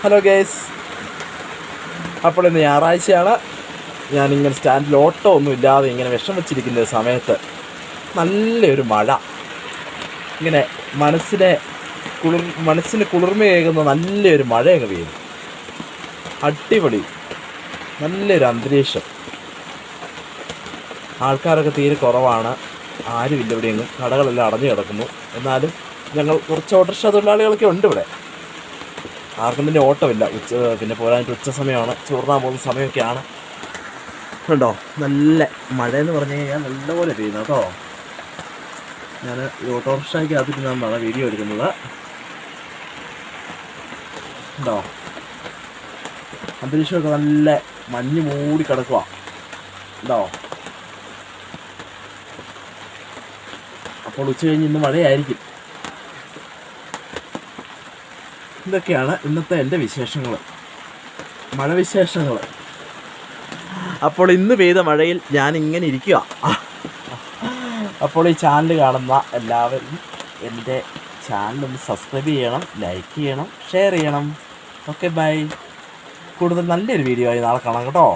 Hello guys, അപ്പോൾ ഇന്ന് ഞായറാഴ്ചയാണ്. ഞാനിങ്ങനെ സ്റ്റാൻഡിൽ ഓട്ടോ ഒന്നും ഇല്ലാതെ ഇങ്ങനെ വിഷം വെച്ചിരിക്കുന്ന സമയത്ത് നല്ലൊരു മഴ, ഇങ്ങനെ മനസ്സിന് കുളിർമയേകുന്ന നല്ലൊരു മഴ അങ്ങ് പെയ്യുന്നു. അടിപൊളി നല്ലൊരു അന്തരീക്ഷം. ആൾക്കാരൊക്കെ തീരെ കുറവാണ്, ആരുമില്ല ഇവിടെയെങ്കിലും. കടകളെല്ലാം അടഞ്ഞു കിടക്കുന്നു. എന്നാലും ഞങ്ങൾ കുറച്ച് ഓട്ടോറിക്ഷ തൊഴിലാളികളൊക്കെ ഉണ്ട് ഇവിടെ. ആർക്കും തന്നെ ഓട്ടമില്ല. പിന്നെ പോരാഞ്ഞിട്ട് ഉച്ച സമയമാണ്, ചോറിനാൻ പോകുന്ന സമയമൊക്കെയാണ്. ഉണ്ടോ, നല്ല മഴയെന്ന് പറഞ്ഞു കഴിഞ്ഞാൽ നല്ലപോലെ പെയ്യുന്നു കേട്ടോ. ഞാൻ ഈ ഓട്ടോറിക്ഷയ്ക്ക് അതിരുന്നാണ് വീഡിയോ എടുക്കുന്നത്. ഉണ്ടോ, അന്തരീക്ഷമൊക്കെ നല്ല മഞ്ഞ് മൂടി കിടക്കുക. ഉണ്ടോ, അപ്പോൾ ഉച്ച കഴിഞ്ഞ് ഇന്ന് മഴയായിരിക്കും. ഇതൊക്കെയാണ് ഇന്നത്തെ എൻ്റെ വിശേഷങ്ങൾ, മഴ വിശേഷങ്ങൾ. അപ്പോൾ ഇന്ന് പെയ്ത മഴയിൽ ഞാൻ ഇങ്ങനെ ഇരിക്കുക. അപ്പോൾ ഈ ചാനൽ കാണുന്ന എല്ലാവരും എൻ്റെ ചാനലൊന്ന് സബ്സ്ക്രൈബ് ചെയ്യണം, ലൈക്ക് ചെയ്യണം, ഷെയർ ചെയ്യണം. Okay, bye. കൂടുതൽ നല്ലൊരു വീഡിയോ ആയി നാളെ കാണാം കേട്ടോ.